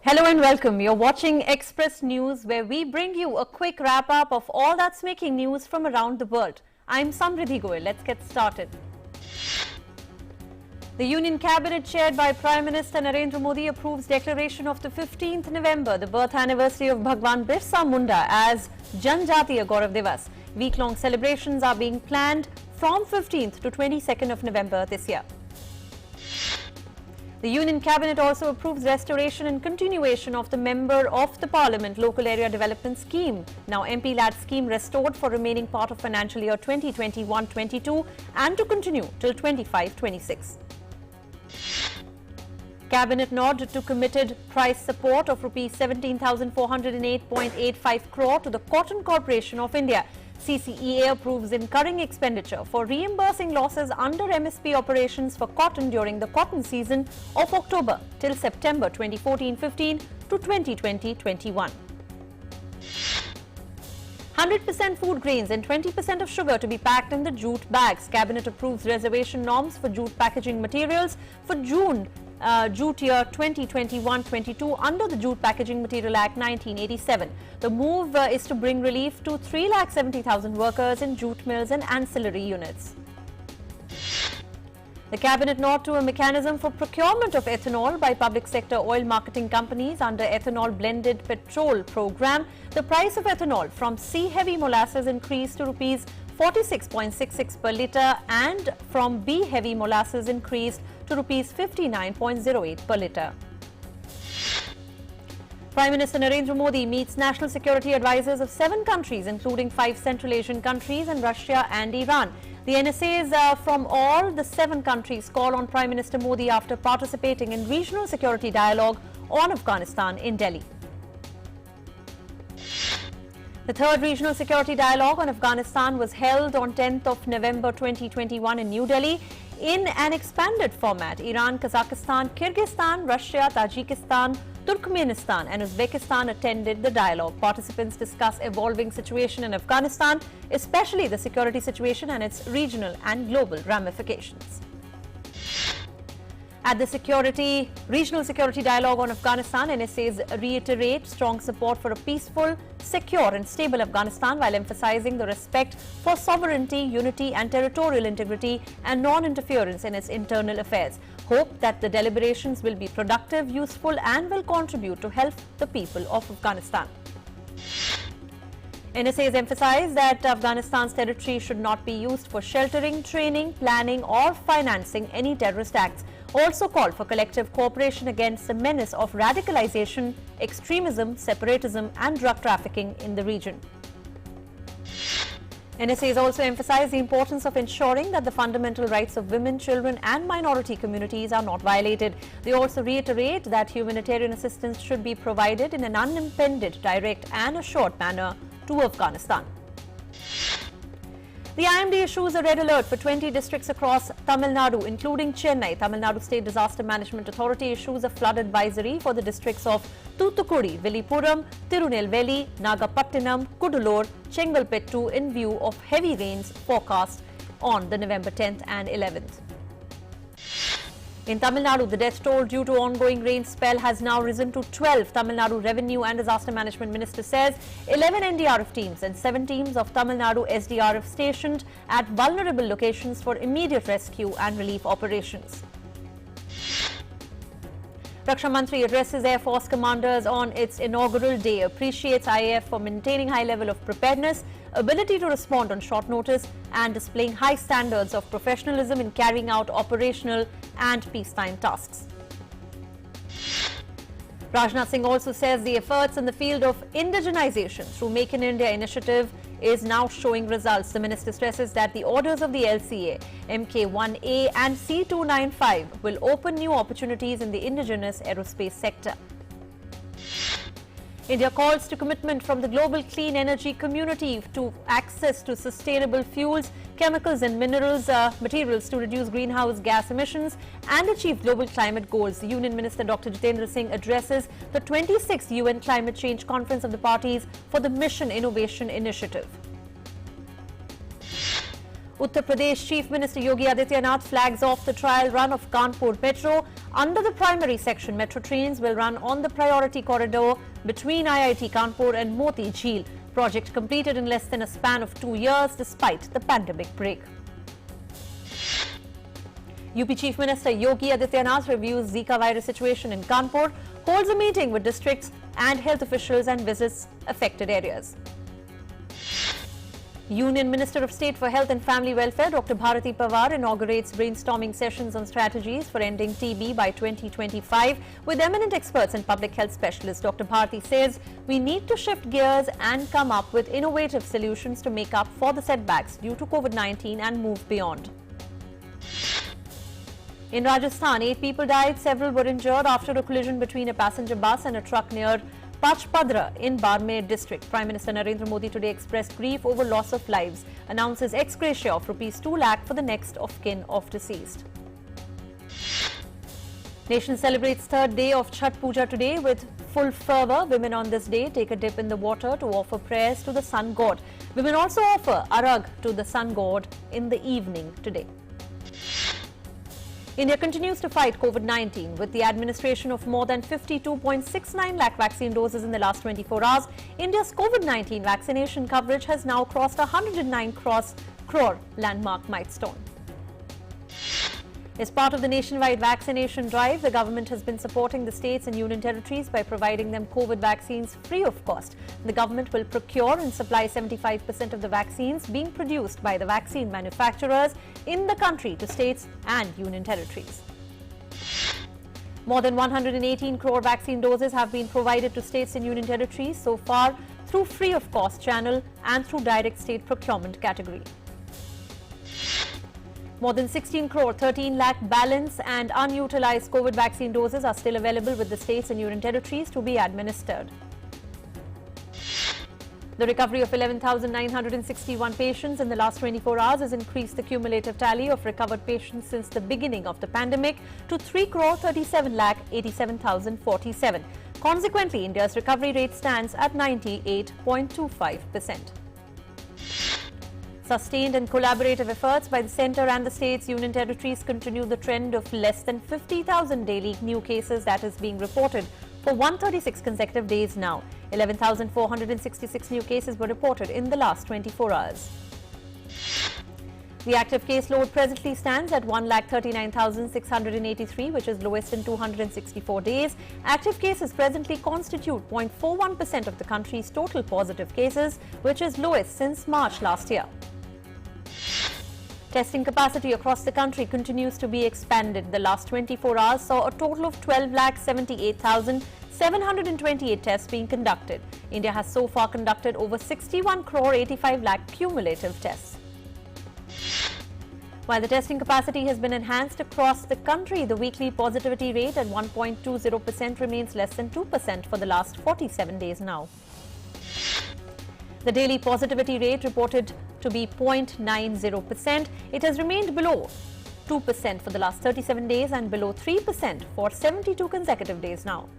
Hello and welcome. You're watching Express News, where we bring you a quick wrap-up of all that's making news from around the world. I'm Samriddhi Goyal. Let's get started. The Union Cabinet, chaired by Prime Minister Narendra Modi, approves declaration of the 15th November, the birth anniversary of Bhagwan Birsa Munda, as Janjatiya Gaurav Divas. Week-long celebrations are being planned from 15th to 22nd of November this year. The Union Cabinet also approves restoration and continuation of the Member of the Parliament Local Area Development Scheme. Now MP LAD scheme restored for remaining part of financial year 2021-22 and to continue till 25-26. Cabinet nod to committed price support of rupees 17,408.85 crore to the Cotton Corporation of India. CCEA approves incurring expenditure for reimbursing losses under MSP operations for cotton during the cotton season of October till September 2014-15 to 2020-21. 100% food grains and 20% of sugar to be packed in the jute bags. Cabinet approves reservation norms for jute packaging materials for jute year 2021-22 under the Jute Packaging Material Act 1987. The move is to bring relief to 370,000 workers in jute mills and ancillary units. The Cabinet nod to a mechanism for procurement of ethanol by public sector oil marketing companies under Ethanol Blended Petrol Program. The price of ethanol from C-heavy molasses increased to rupees 46.66 per litre and from B-heavy molasses increased to rupees 59.08 per litre. Prime Minister Narendra Modi meets national security advisors of 7 countries, including 5 Central Asian countries and Russia and Iran. The NSAS from all the 7 countries call on Prime Minister Modi after participating in regional security dialogue on Afghanistan in Delhi. The 3rd Regional Security Dialogue on Afghanistan was held on 10th of November 2021 in New Delhi in an expanded format. Iran, Kazakhstan, Kyrgyzstan, Russia, Tajikistan, Turkmenistan and Uzbekistan attended the dialogue. Participants discuss evolving situation in Afghanistan, especially the security situation and its regional and global ramifications. At the Regional Security Dialogue on Afghanistan, NSAs reiterate strong support for a peaceful, secure and stable Afghanistan while emphasizing the respect for sovereignty, unity and territorial integrity and non-interference in its internal affairs. Hope that the deliberations will be productive, useful and will contribute to help the people of Afghanistan. NSAs emphasize that Afghanistan's territory should not be used for sheltering, training, planning or financing any terrorist acts. Also called for collective cooperation against the menace of radicalization, extremism, separatism and drug trafficking in the region. NSAs also emphasize the importance of ensuring that the fundamental rights of women, children and minority communities are not violated. They also reiterate that humanitarian assistance should be provided in an unimpeded, direct and assured manner to Afghanistan. The IMD issues a red alert for 20 districts across Tamil Nadu, including Chennai. Tamil Nadu State Disaster Management Authority issues a flood advisory for the districts of Thoothukudi, Villupuram, Tirunelveli, Nagapattinam, Kudalur, Chengalpettu in view of heavy rains forecast on the November 10th and 11th. In Tamil Nadu, the death toll due to ongoing rain spell has now risen to 12. Tamil Nadu Revenue and Disaster Management Minister says 11 NDRF teams and 7 teams of Tamil Nadu SDRF stationed at vulnerable locations for immediate rescue and relief operations. Raksha Mantri addresses Air Force commanders on its inaugural day, appreciates IAF for maintaining high level of preparedness, ability to respond on short notice and displaying high standards of professionalism in carrying out operational and peacetime tasks. Rajnath Singh also says the efforts in the field of indigenization through Make in India initiative is now showing results. The minister stresses that the orders of the LCA, MK1A and C295 will open new opportunities in the indigenous aerospace sector. India calls to commitment from the global clean energy community to access to sustainable fuels, chemicals and materials to reduce greenhouse gas emissions and achieve global climate goals. The Union Minister Dr. Jitendra Singh addresses the 26th UN Climate Change Conference of the Parties for the Mission Innovation Initiative. Uttar Pradesh Chief Minister Yogi Adityanath flags off the trial run of Kanpur Metro. Under the primary section, metro trains will run on the priority corridor between IIT Kanpur and Moti Jheel. Project completed in less than a span of 2 years despite the pandemic break. UP Chief Minister Yogi Adityanath reviews Zika virus situation in Kanpur, holds a meeting with districts and health officials and visits affected areas. Union Minister of State for Health and Family Welfare Dr. Bharati Pawar inaugurates brainstorming sessions on strategies for ending TB by 2025 with eminent experts and public health specialists. Dr. Bharati says we need to shift gears and come up with innovative solutions to make up for the setbacks due to COVID-19 and move beyond. In Rajasthan, 8 people died, several were injured after a collision between a passenger bus and a truck near Pachpadra in Barmer district. Prime Minister Narendra Modi today expressed grief over loss of lives, announces ex gratia of rupees 2 lakh for the next of kin of deceased. Nation celebrates third day of Chhath Puja today with full fervour. Women on this day take a dip in the water to offer prayers to the sun god. Women also offer arag to the sun god in the evening today. India continues to fight COVID-19 with the administration of more than 52.69 lakh vaccine doses in the last 24 hours. India's COVID-19 vaccination coverage has now crossed 109 crore landmark milestone. As part of the nationwide vaccination drive, the government has been supporting the states and union territories by providing them COVID vaccines free of cost. The government will procure and supply 75% of the vaccines being produced by the vaccine manufacturers in the country to states and union territories. More than 118 crore vaccine doses have been provided to states and union territories so far through free of cost channel and through direct state procurement category. More than 16 crore 13 lakh balance and unutilized COVID vaccine doses are still available with the states and union territories to be administered. The recovery of 11,961 patients in the last 24 hours has increased the cumulative tally of recovered patients since the beginning of the pandemic to 3 crore 37 lakh 87,047. Consequently, India's recovery rate stands at 98.25%. Sustained and collaborative efforts by the centre and the states, union territories continue the trend of less than 50,000 daily new cases that is being reported for 136 consecutive days now. 11,466 new cases were reported in the last 24 hours. The active case load presently stands at 1,39,683, which is lowest in 264 days. Active cases presently constitute 0.41% of the country's total positive cases, which is lowest since March last year. Testing capacity across the country continues to be expanded. The last 24 hours saw a total of 12,78,728 tests being conducted. India has so far conducted over 61 crore 85 lakh cumulative tests. While the testing capacity has been enhanced across the country, the weekly positivity rate at 1.20% remains less than 2% for the last 47 days now. The daily positivity rate reported to be 0.90%. It has remained below 2% for the last 37 days and below 3% for 72 consecutive days now.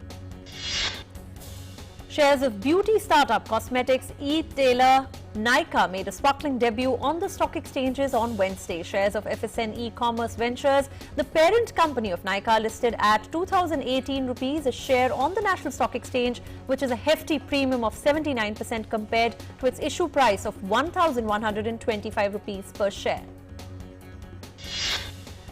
Shares of beauty startup cosmetics e-tailer Nykaa made a sparkling debut on the stock exchanges on Wednesday. Shares of FSN e-commerce ventures, the parent company of Nykaa, listed at 2,018 rupees a share on the National Stock Exchange, which is a hefty premium of 79% compared to its issue price of 1,125 rupees per share.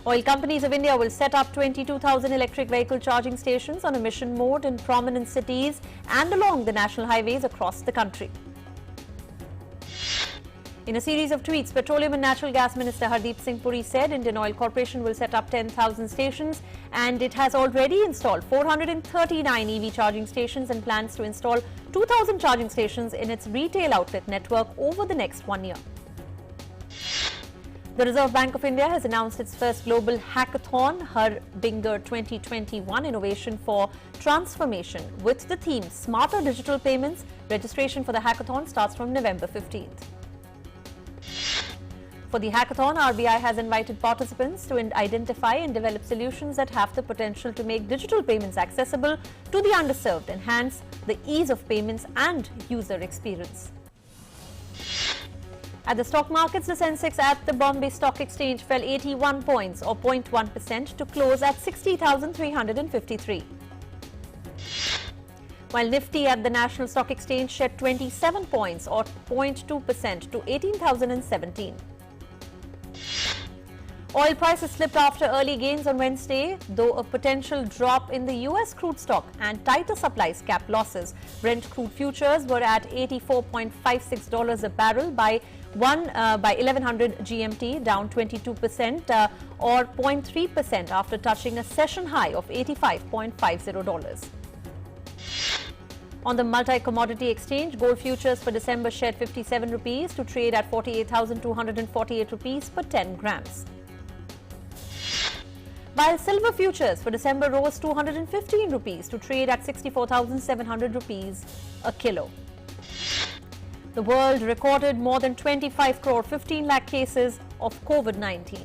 Oil companies of India will set up 22,000 electric vehicle charging stations on a mission mode in prominent cities and along the national highways across the country. In a series of tweets, Petroleum and Natural Gas Minister Hardeep Singh Puri said Indian Oil Corporation will set up 10,000 stations and it has already installed 439 EV charging stations and plans to install 2,000 charging stations in its retail outlet network over the next 1 year. The Reserve Bank of India has announced its first global hackathon, Har Binger 2021 Innovation for Transformation, with the theme Smarter Digital Payments. Registration for the hackathon starts from November 15th. For the hackathon, RBI has invited participants to identify and develop solutions that have the potential to make digital payments accessible to the underserved, enhance the ease of payments and user experience. At the stock markets, the Sensex at the Bombay Stock Exchange fell 81 points or 0.1% to close at 60,353. While Nifty at the National Stock Exchange shed 27 points or 0.2% to 18,017. Oil prices slipped after early gains on Wednesday, though a potential drop in the US crude stock and tighter supplies capped losses. Brent crude futures were at $84.56 a barrel by 1100 GMT, down 22% or 0.3% after touching a session high of $85.50. On the multi-commodity exchange, gold futures for December shed 57 rupees to trade at 48,248 rupees per 10 grams. While silver futures for December rose 215 rupees to trade at 64,700 rupees a kilo. The world recorded more than 25 crore 15 lakh cases of COVID-19.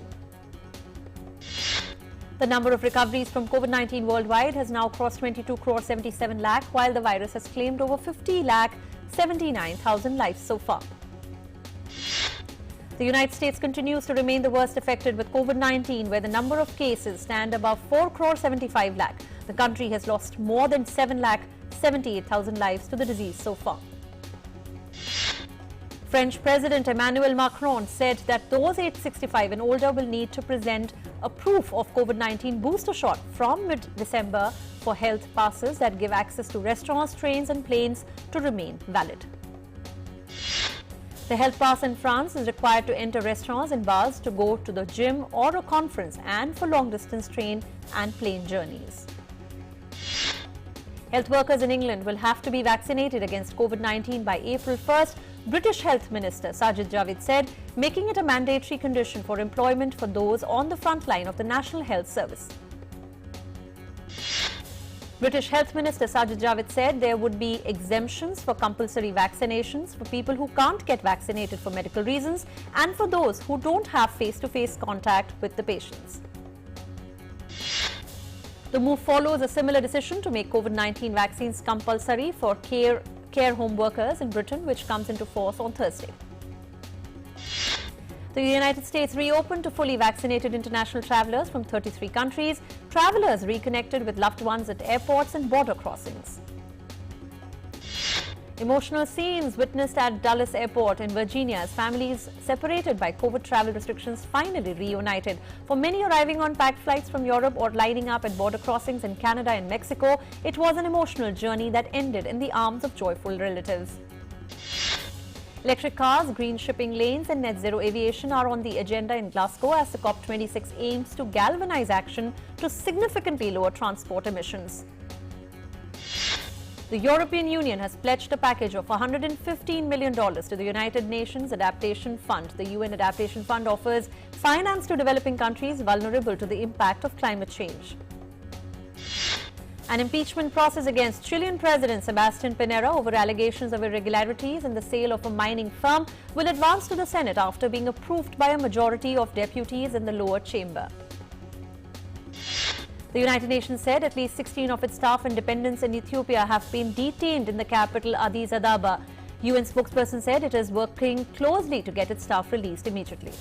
The number of recoveries from COVID-19 worldwide has now crossed 22 crore 77 lakh, while the virus has claimed over 50 lakh 79,000 lives so far. The United States continues to remain the worst affected with COVID-19, where the number of cases stand above 4 crore 75 lakh. The country has lost more than 7 lakh 78,000 lives to the disease so far. French President Emmanuel Macron said that those aged 65 and older will need to present a proof of COVID-19 booster shot from mid-December for health passes that give access to restaurants, trains and planes to remain valid. The health pass in France is required to enter restaurants and bars, to go to the gym or a conference, and for long-distance train and plane journeys. Health workers in England will have to be vaccinated against COVID-19 by April 1st, British Health Minister Sajid Javid said, making it a mandatory condition for employment for those on the front line of the National Health Service. British Health Minister Sajid Javid said there would be exemptions for compulsory vaccinations for people who can't get vaccinated for medical reasons and for those who don't have face-to-face contact with the patients. The move follows a similar decision to make COVID-19 vaccines compulsory for care home workers in Britain, which comes into force on Thursday. The United States reopened to fully vaccinated international travelers from 33 countries. Travelers reconnected with loved ones at airports and border crossings. Emotional scenes witnessed at Dulles Airport in Virginia as families separated by COVID travel restrictions finally reunited. For many arriving on packed flights from Europe or lining up at border crossings in Canada and Mexico, it was an emotional journey that ended in the arms of joyful relatives. Electric cars, green shipping lanes and net zero aviation are on the agenda in Glasgow as the COP26 aims to galvanize action to significantly lower transport emissions. The European Union has pledged a package of $115 million to the United Nations Adaptation Fund. The UN Adaptation Fund offers finance to developing countries vulnerable to the impact of climate change. An impeachment process against Chilean President Sebastián Piñera over allegations of irregularities in the sale of a mining firm will advance to the Senate after being approved by a majority of deputies in the lower chamber. The United Nations said at least 16 of its staff and dependents in Ethiopia have been detained in the capital Addis Ababa. UN spokesperson said it is working closely to get its staff released immediately.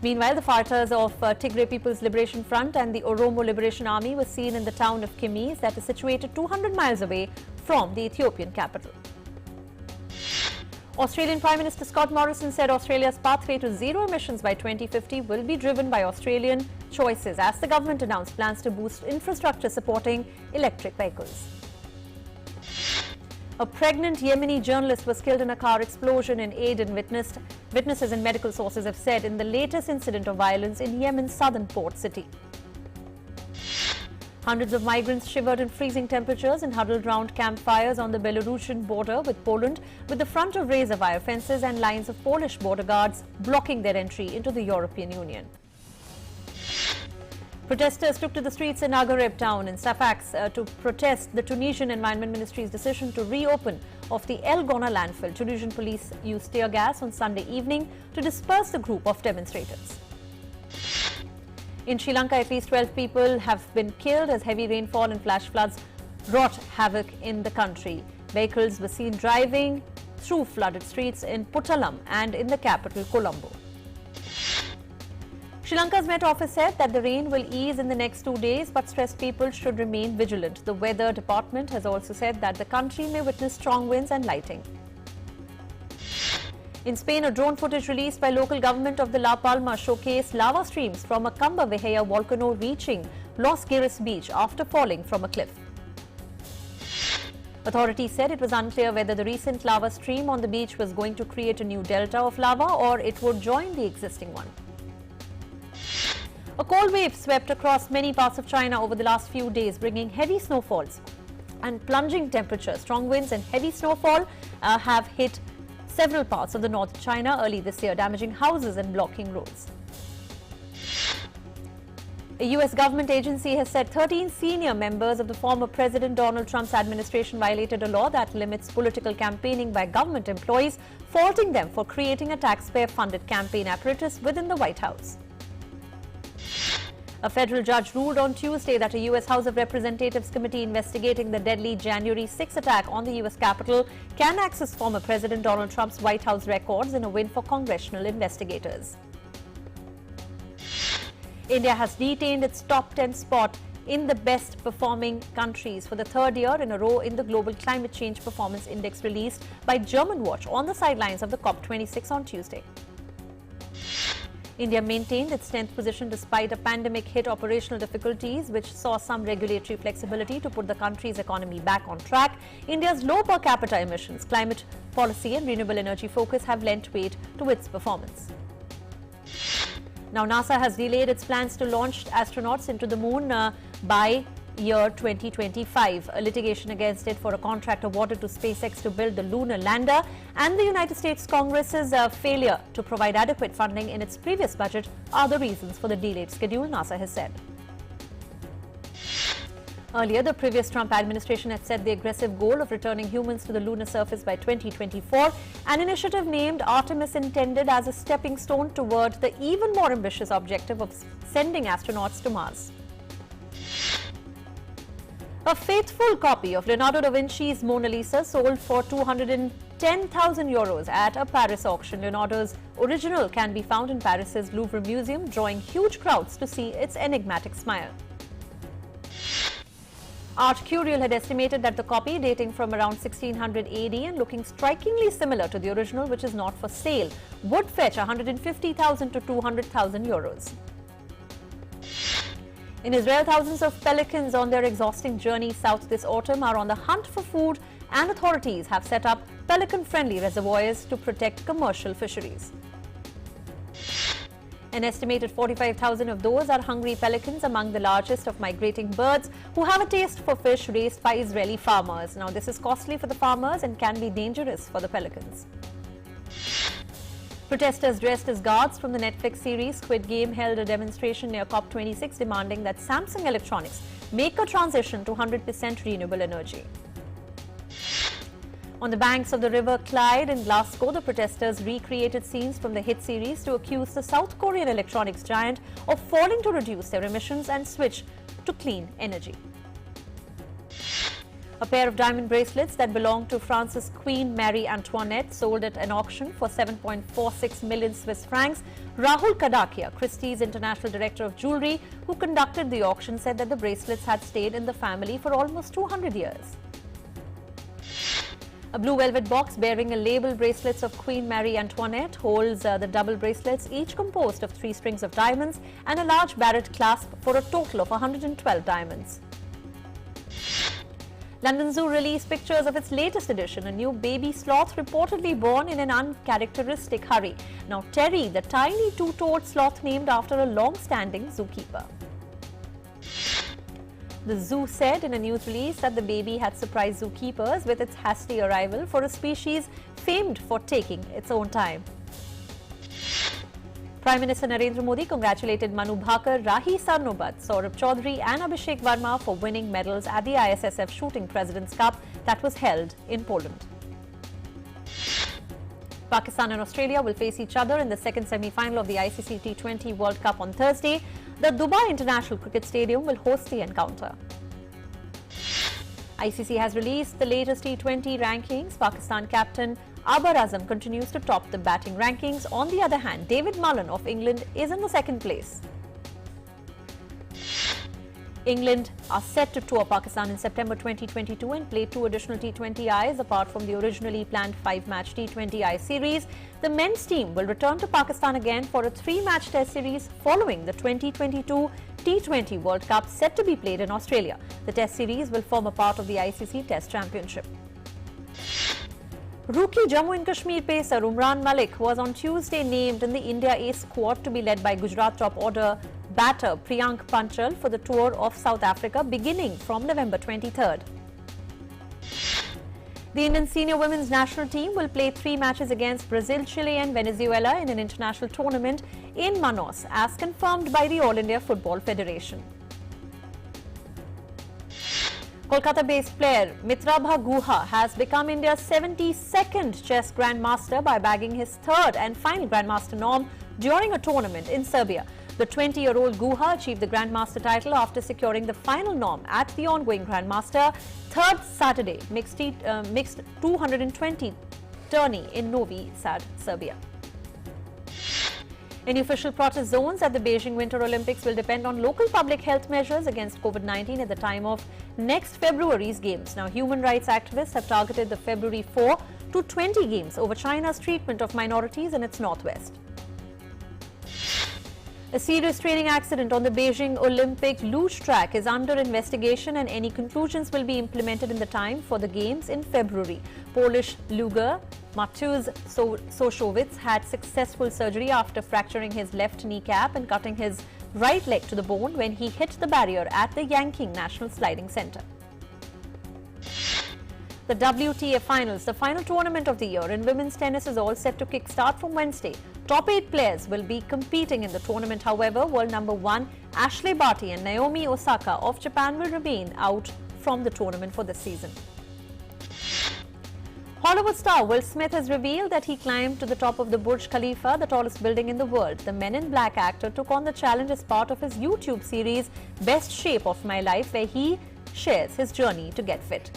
Meanwhile, the fighters of Tigray People's Liberation Front and the Oromo Liberation Army were seen in the town of Kimis that is situated 200 miles away from the Ethiopian capital. Australian Prime Minister Scott Morrison said Australia's pathway to zero emissions by 2050 will be driven by Australian choices as the government announced plans to boost infrastructure supporting electric vehicles. A pregnant Yemeni journalist was killed in a car explosion in Aden, witnesses and medical sources have said, in the latest incident of violence in Yemen's southern port city. Hundreds of migrants shivered in freezing temperatures and huddled round campfires on the Belarusian border with Poland, with the front of razor wire fences and lines of Polish border guards blocking their entry into the European Union. Protesters took to the streets in Aghareb town in Sfax to protest the Tunisian Environment Ministry's decision to reopen of the El Gona landfill. Tunisian police used tear gas on Sunday evening to disperse the group of demonstrators. In Sri Lanka, at least 12 people have been killed as heavy rainfall and flash floods wrought havoc in the country. Vehicles were seen driving through flooded streets in Puttalam and in the capital Colombo. Sri Lanka's Met Office said that the rain will ease in the next 2 days, but stressed people should remain vigilant. The Weather Department has also said that the country may witness strong winds and lightning. In Spain, a drone footage released by local government of the La Palma showcased lava streams from a Camba Vieja volcano reaching Los Giris beach after falling from a cliff. Authorities said it was unclear whether the recent lava stream on the beach was going to create a new delta of lava or it would join the existing one. A cold wave swept across many parts of China over the last few days, bringing heavy snowfalls and plunging temperatures. Strong winds and heavy snowfall have hit several parts of the North China early this year, damaging houses and blocking roads. A U.S. government agency has said 13 senior members of the former President Donald Trump's administration violated a law that limits political campaigning by government employees, faulting them for creating a taxpayer-funded campaign apparatus within the White House. A federal judge ruled on Tuesday that a U.S. House of Representatives committee investigating the deadly January 6 attack on the U.S. Capitol can access former President Donald Trump's White House records in a win for congressional investigators. India has detained its top 10 spot in the best performing countries for the third year in a row in the Global Climate Change Performance Index released by German Watch on the sidelines of the COP26 on Tuesday. India maintained its 10th position despite a pandemic-hit operational difficulties, which saw some regulatory flexibility to put the country's economy back on track. India's low per capita emissions, climate policy and renewable energy focus have lent weight to its performance. Now, NASA has delayed its plans to launch astronauts into the moon by year 2025. A litigation against it for a contract awarded to SpaceX to build the lunar lander and the United States Congress's failure to provide adequate funding in its previous budget are the reasons for the delayed schedule, NASA has said. Earlier, the previous Trump administration had set the aggressive goal of returning humans to the lunar surface by 2024, an initiative named Artemis intended as a stepping stone toward the even more ambitious objective of sending astronauts to Mars. A faithful copy of Leonardo da Vinci's Mona Lisa sold for €210,000 at a Paris auction. Leonardo's original can be found in Paris's Louvre Museum, drawing huge crowds to see its enigmatic smile. Art Curial had estimated that the copy, dating from around 1600 AD and looking strikingly similar to the original, which is not for sale, would fetch €150,000 to €200,000. In Israel, thousands of pelicans on their exhausting journey south this autumn are on the hunt for food, and authorities have set up pelican-friendly reservoirs to protect commercial fisheries. An estimated 45,000 of those are hungry pelicans, among the largest of migrating birds who have a taste for fish raised by Israeli farmers. Now, this is costly for the farmers and can be dangerous for the pelicans. Protesters dressed as guards from the Netflix series Squid Game held a demonstration near COP26 demanding that Samsung Electronics make a transition to 100% renewable energy. On the banks of the River Clyde in Glasgow, the protesters recreated scenes from the hit series to accuse the South Korean electronics giant of failing to reduce their emissions and switch to clean energy. A pair of diamond bracelets that belonged to France's Queen Marie Antoinette sold at an auction for 7.46 million Swiss francs. Rahul Kadakia, Christie's international director of jewelry, who conducted the auction, said that the bracelets had stayed in the family for almost 200 years. A blue velvet box bearing a label bracelets of Queen Marie Antoinette holds the double bracelets, each composed of 3 strings of diamonds and a large barrette clasp for a total of 112 diamonds. London Zoo released pictures of its latest edition, a new baby sloth reportedly born in an uncharacteristic hurry. Now, Terry, the tiny 2-toed sloth named after a long-standing zookeeper. The zoo said in a news release that the baby had surprised zookeepers with its hasty arrival for a species famed for taking its own time. Prime Minister Narendra Modi congratulated Manu Bhakar, Rahi Sarnobat, Saurabh Chaudhary and Abhishek Verma for winning medals at the ISSF Shooting President's Cup that was held in Poland. Pakistan and Australia will face each other in the second semi-final of the ICC T20 World Cup on Thursday. The Dubai International Cricket Stadium will host the encounter. ICC has released the latest T20 rankings. Pakistan captain Babar Azam continues to top the batting rankings. On the other hand, David Mullen of England is in the second place. England are set to tour Pakistan in September 2022 and play 2 additional T20Is apart from the originally planned 5-match T20I series. The men's team will return to Pakistan again for a 3-match test series following the 2022 T20 World Cup set to be played in Australia. The test series will form a part of the ICC Test Championship. Rookie Jammu and Kashmir pacer Umran Malik was on Tuesday named in the India A squad to be led by Gujarat top order batter Priyank Panchal for the tour of South Africa beginning from November 23rd. The Indian senior women's national team will play 3 matches against Brazil, Chile and Venezuela in an international tournament in Manaus as confirmed by the All India Football Federation. Kolkata-based player Mitrabha Guha has become India's 72nd chess grandmaster by bagging his 3rd and final grandmaster norm during a tournament in Serbia. The 20-year-old Guha achieved the grandmaster title after securing the final norm at the ongoing grandmaster 3rd Saturday mixed 220 tourney in Novi Sad, Serbia. Any official protest zones at the Beijing Winter Olympics will depend on local public health measures against COVID-19 at the time of next February's games. Now, human rights activists have targeted the February 4 to 20 games over China's treatment of minorities in its northwest. A serious training accident on the Beijing Olympic luge track is under investigation and any conclusions will be implemented in the time for the games in February. Polish luger Mateusz Soszowicz had successful surgery after fracturing his left kneecap and cutting his right leg to the bone when he hit the barrier at the Yanqing National Sliding Center. The Wta Finals, the final tournament of the year in women's tennis, is all set to kick-start from Wednesday. Top 8 players will be competing in the tournament. However, world number 1 Ashley Barty and Naomi Osaka of Japan will remain out from the tournament for this season. Hollywood star Will Smith has revealed that he climbed to the top of the Burj Khalifa, the tallest building in the world. The Men in Black actor took on the challenge as part of his YouTube series Best Shape of My Life, where he shares his journey to get fit.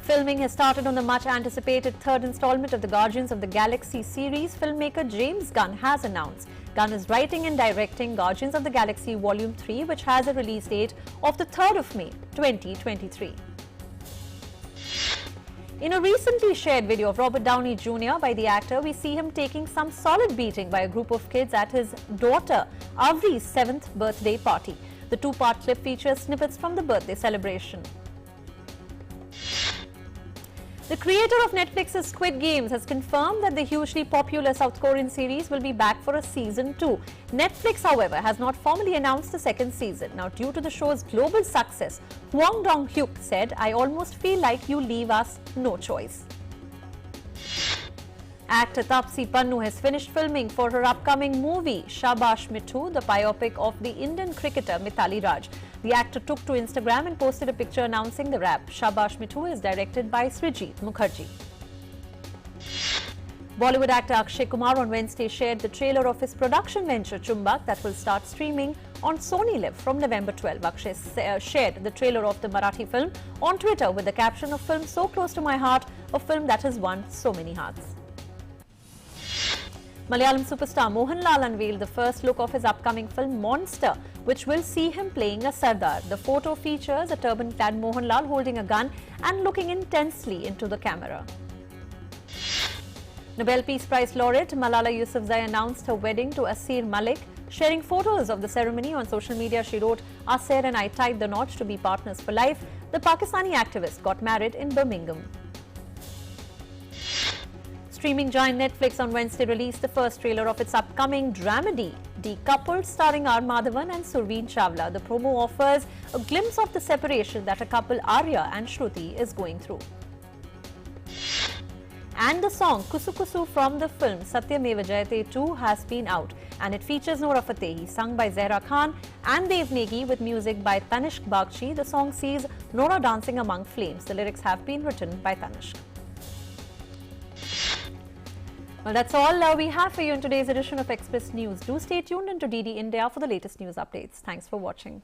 Filming has started on the much-anticipated 3rd installment of the Guardians of the Galaxy series. Filmmaker James Gunn has announced. Gunn is writing and directing Guardians of the Galaxy Volume 3, which has a release date of the 3rd of May, 2023. In a recently shared video of Robert Downey Jr. by the actor, we see him taking some solid beating by a group of kids at his daughter Avri's 7th birthday party. The 2-part clip features snippets from the birthday celebration. The creator of Netflix's Squid Games has confirmed that the hugely popular South Korean series will be back for a season 2. Netflix, however, has not formally announced the second season. Now, due to the show's global success, Hwang Dong-hyuk said, "I almost feel like you leave us no choice." Actor Taapsee Pannu has finished filming for her upcoming movie Shabash Mithu, the biopic of the Indian cricketer Mithali Raj. The actor took to Instagram and posted a picture announcing the wrap. Shabash Mithu is directed by Srijit Mukherjee. Bollywood actor Akshay Kumar on Wednesday shared the trailer of his production venture Chumbak that will start streaming on Sony Live from November 12. Akshay shared the trailer of the Marathi film on Twitter with the caption, "A film so close to my heart, a film that has won so many hearts." Malayalam superstar Mohanlal unveiled the first look of his upcoming film Monster, which will see him playing a Sardar. The photo features a turban-clad Mohanlal holding a gun and looking intensely into the camera. Nobel Peace Prize laureate Malala Yousafzai announced her wedding to Asir Malik. Sharing photos of the ceremony on social media, she wrote, "Asir and I tied the knot to be partners for life." The Pakistani activist got married in Birmingham. Streaming giant Netflix on Wednesday released the first trailer of its upcoming dramedy, Decoupled, starring R. Madhavan and Surveen Chawla. The promo offers a glimpse of the separation that a couple, Arya and Shruti, is going through. And the song Kusu Kusu from the film Satyameva Jayate 2 has been out, and it features Nora Fatehi, sung by Zehra Khan and Dev Negi with music by Tanishq Bagchi. The song sees Nora dancing among flames. The lyrics have been written by Tanishq. Well, that's all we have for you in today's edition of Express News. Do stay tuned into DD India for the latest news updates. Thanks for watching.